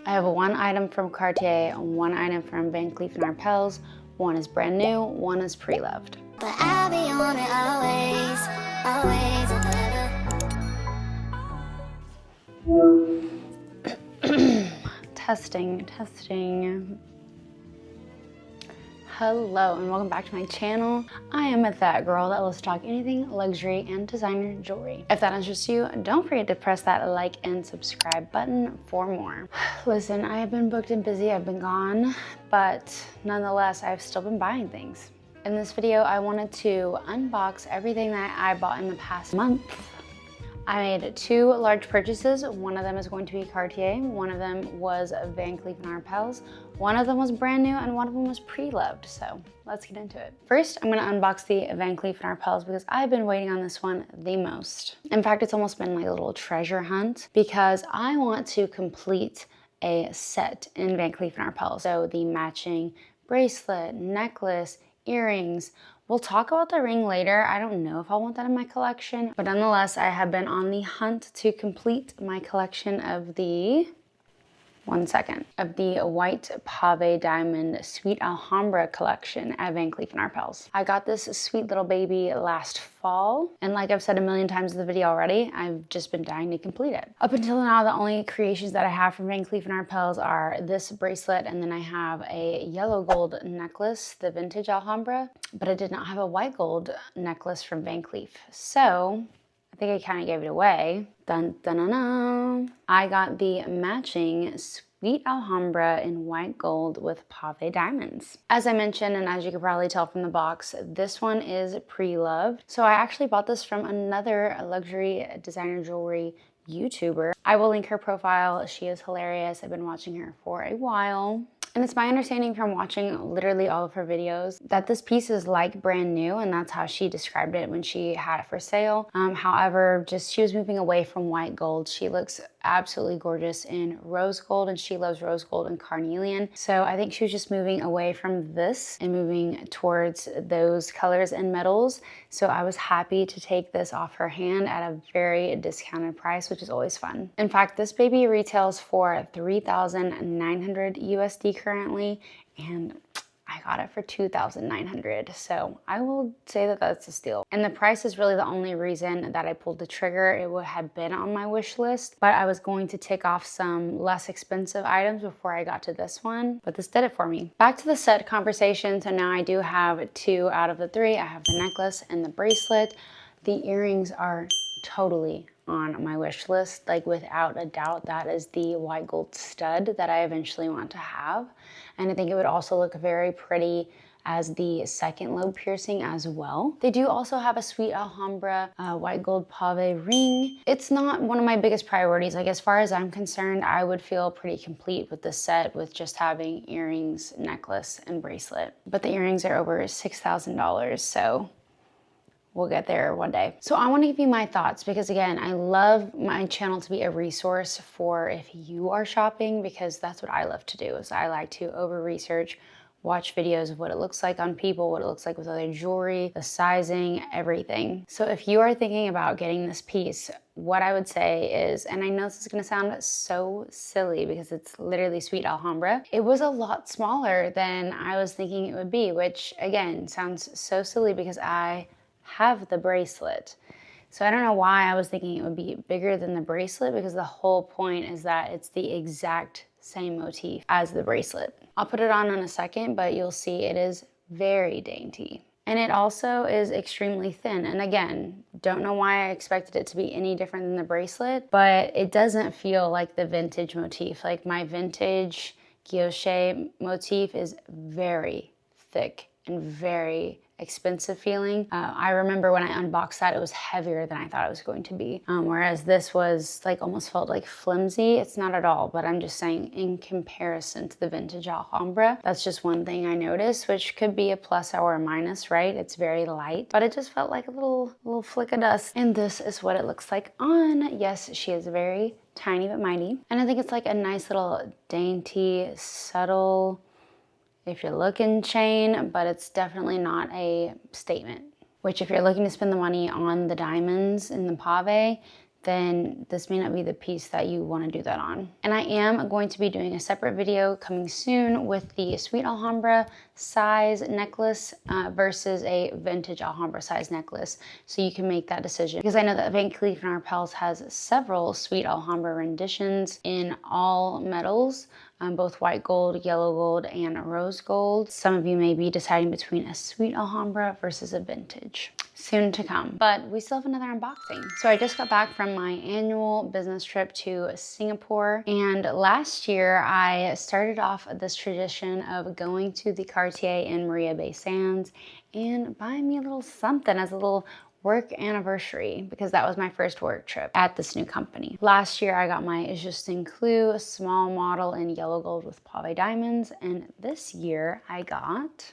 I have one item from Cartier, one item from Cleef Arpels. One is brand new, one is pre-loved. But I'll be on it always. Testing. Hello and welcome back to my channel. I am that girl that loves to talk anything luxury and designer jewelry. If that interests you, don't forget to press that like and subscribe button for more. Listen, I have been booked and busy, I've been gone, but nonetheless, I've still been buying things. In this video, I wanted to unbox everything that I bought in the past month. I made two large purchases. One of them is going to be Cartier. One of them was Cleef Arpels. One of them was brand new and one of them was pre-loved. So let's get into it. First, I'm gonna unbox the Cleef Arpels because I've been waiting on this one the most. In fact, it's almost been like a little treasure hunt because I want to complete a set in Cleef Arpels. So the matching bracelet, necklace, earrings. We'll talk about the ring later. I don't know if I want that in my collection, but nonetheless, I have been on the hunt to complete my collection of the, of the white pave diamond sweet Alhambra collection at Cleef Arpels. I got this sweet little baby last fall, and like I've said a million times in the video already, I've just been dying to complete it. Up until now, the only creations that I have from Cleef Arpels are this bracelet, and then I have a yellow gold necklace, the vintage Alhambra, but I did not have a white gold necklace from Cleef. So I think I kind of gave it away. Dun, dun, dun, dun. I got the matching sweet Alhambra in white gold with pave diamonds. As I mentioned, and as you can probably tell from the box, this one is pre-loved. So I actually bought this from another luxury designer jewelry YouTuber. I will link her profile. She is hilarious. I've been watching her for a while. And it's my understanding from watching literally all of her videos that this piece is like brand new, and that's how she described it when she had it for sale. However, she was moving away from white gold. She looks absolutely gorgeous in rose gold, and she loves rose gold and carnelian. So I think she was just moving away from this and moving towards those colors and metals. So I was happy to take this off her hand at a very discounted price, which is always fun. In fact, this baby retails for $3,900 USD currently, and I got it for $2,900. So I will say that that's a steal. And the price is really the only reason that I pulled the trigger. It would have been on my wish list, but I was going to tick off some less expensive items before I got to this one, but this did it for me. Back to the set conversation. So now I do have two out of the three. I have the necklace and the bracelet. The earrings are totally on my wish list, like without a doubt. That is the white gold stud that I eventually want to have, and I think it would also look very pretty as the second lobe piercing as well. They do also have a sweet Alhambra white gold pave ring. It's not one of my biggest priorities. Like, as far as I'm concerned, I would feel pretty complete with this set with just having earrings, necklace, and bracelet. But the earrings are over $6,000, so we'll get there one day. So I want to give you my thoughts because, again, I love my channel to be a resource for if you are shopping, because that's what I love to do. Is I like to over research, watch videos of what it looks like on people, what it looks like with other jewelry, the sizing, everything. So if you are thinking about getting this piece, what I would say is, and I know this is gonna sound so silly because it's literally sweet Alhambra, it was a lot smaller than I was thinking it would be, which again, sounds so silly because I have the bracelet. So I don't know why I was thinking it would be bigger than the bracelet, because the whole point is that it's the exact same motif as the bracelet. I'll put it on in a second, but you'll see it is very dainty. And it also is extremely thin. And again, don't know why I expected it to be any different than the bracelet, but it doesn't feel like the vintage motif. Like, my vintage guilloche motif is very thick and very expensive feeling. I remember when I unboxed that, it was heavier than I thought it was going to be. Whereas this was like, almost felt like flimsy. It's not at all, but I'm just saying in comparison to the vintage Alhambra, that's just one thing I noticed, which could be a plus or a minus, right? It's very light, but it just felt like a little flick of dust. And this is what it looks like on. Yes, she is very tiny but mighty. And I think it's like a nice little dainty, subtle, if you're looking, chain, but it's definitely not a statement. Which, if you're looking to spend the money on the diamonds in the pave, then this may not be the piece that you want to do that on. And I am going to be doing a separate video coming soon with the Sweet Alhambra size necklace versus a vintage Alhambra size necklace, so you can make that decision. Because I know that Van Cleef Arpels has several Sweet Alhambra renditions in all metals, both white gold, yellow gold, and rose gold. Some of you may be deciding between a Sweet Alhambra versus a vintage. Soon to come, but we still have another unboxing. So I just got back from my annual business trip to Singapore, and last year I started off this tradition of going to the Cartier in Maria Bay Sands and buying me a little something as a little work anniversary, because that was my first work trip at this new company. Last year I got my Justin Clew small model in yellow gold with pave diamonds, and this year I got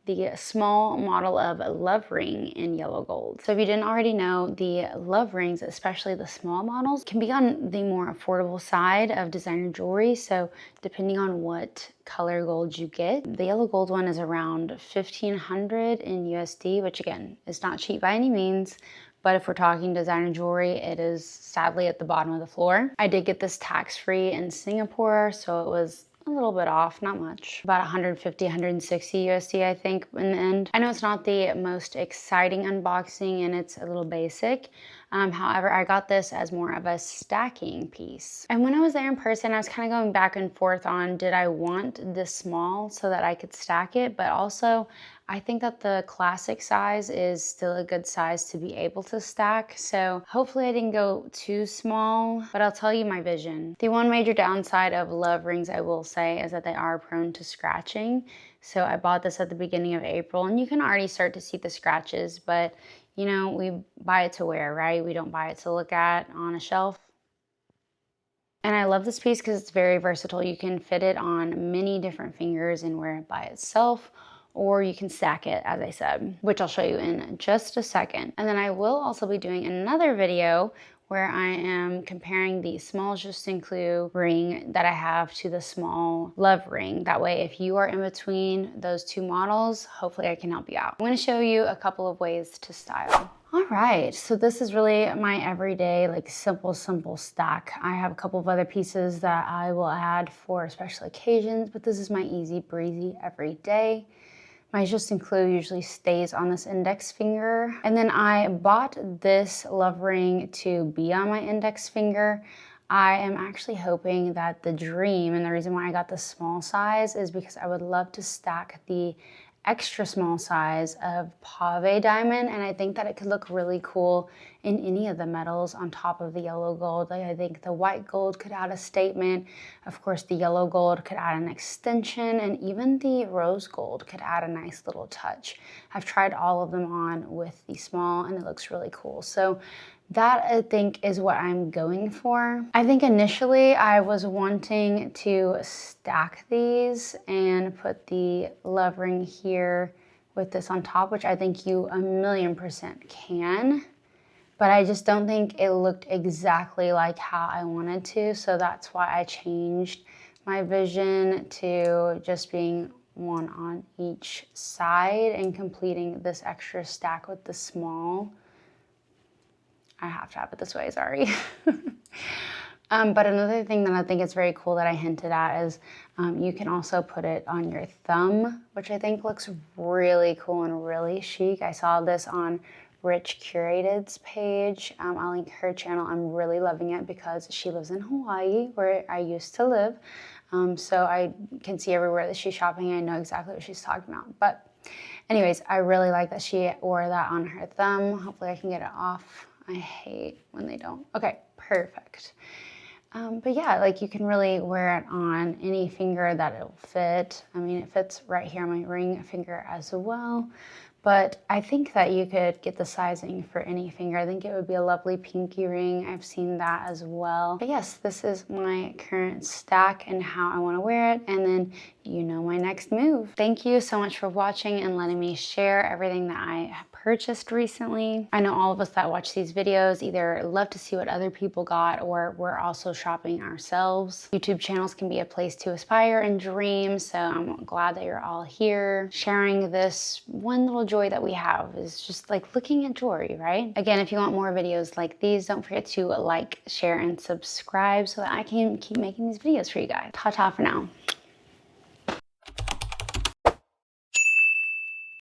the small model of love ring in yellow gold. So if you didn't already know, the love rings, especially the small models, can be on the more affordable side of designer jewelry. So depending on what color gold you get, the yellow gold one is around 1,500 in USD, which again, is not cheap by any means. But if we're talking designer jewelry, it is sadly at the bottom of the floor. I did get this tax-free in Singapore, so it was a little bit off, not much. About 150, 160 USD, I think, in the end. I know it's not the most exciting unboxing and it's a little basic. However, I got this as more of a stacking piece. And when I was there in person, I was kind of going back and forth on, did I want this small so that I could stack it? But also, I think that the classic size is still a good size to be able to stack. So hopefully I didn't go too small, but I'll tell you my vision. The one major downside of love rings, I will say, is that they are prone to scratching. So I bought this at the beginning of April, and you can already start to see the scratches, but you know, we buy it to wear, right? We don't buy it to look at on a shelf. And I love this piece because it's very versatile. You can fit it on many different fingers and wear it by itself, or you can stack it, as I said, which I'll show you in just a second. And then I will also be doing another video where I am comparing the small Justin Clew ring that I have to the small love ring. That way, if you are in between those two models, hopefully I can help you out. I'm gonna show you a couple of ways to style. All right, so this is really my everyday, like simple stack. I have a couple of other pieces that I will add for special occasions, but this is my easy breezy everyday. My Justin Clew usually stays on this index finger. And then I bought this love ring to be on my index finger. I am actually hoping that the dream, and the reason why I got the small size is because I would love to stack the extra small size of pave diamond, and I think that it could look really cool in any of the metals on top of the yellow gold. Like, I think the white gold could add a statement. Of course, the yellow gold could add an extension, and even the rose gold could add a nice little touch. I've tried all of them on with the small, and it looks really cool. So that, I think, is what I'm going for. I think initially I was wanting to stack these and put the love ring here with this on top, which I think you 1,000,000% can. But I just don't think it looked exactly like how I wanted to. So that's why I changed my vision to just being one on each side and completing this extra stack with the small. I have to have it this way, sorry. But another thing that I think is very cool that I hinted at is you can also put it on your thumb, which I think looks really cool and really chic. I saw this on Rich Curated's page. I'll link her channel. I'm really loving it because she lives in Hawaii, where I used to live. So I can see everywhere that she's shopping. I know exactly what she's talking about. But anyways, I really like that she wore that on her thumb. Hopefully I can get it off. I hate when they don't. Okay, perfect. But yeah, like you can really wear it on any finger that it'll fit. I mean, it fits right here on my ring finger as well. But I think that you could get the sizing for any finger. I think it would be a lovely pinky ring. I've seen that as well. But yes, this is my current stack and how I want to wear it. And then you know my next move. Thank you so much for watching and letting me share everything that I have purchased recently. I know all of us that watch these videos either love to see what other people got or we're also shopping ourselves. YouTube channels can be a place to aspire and dream, so I'm glad that you're all here sharing this one little joy that we have, is just like looking at jewelry, right? Again, if you want more videos like these, don't forget to like, share, and subscribe so that I can keep making these videos for you guys. Ta-ta for now.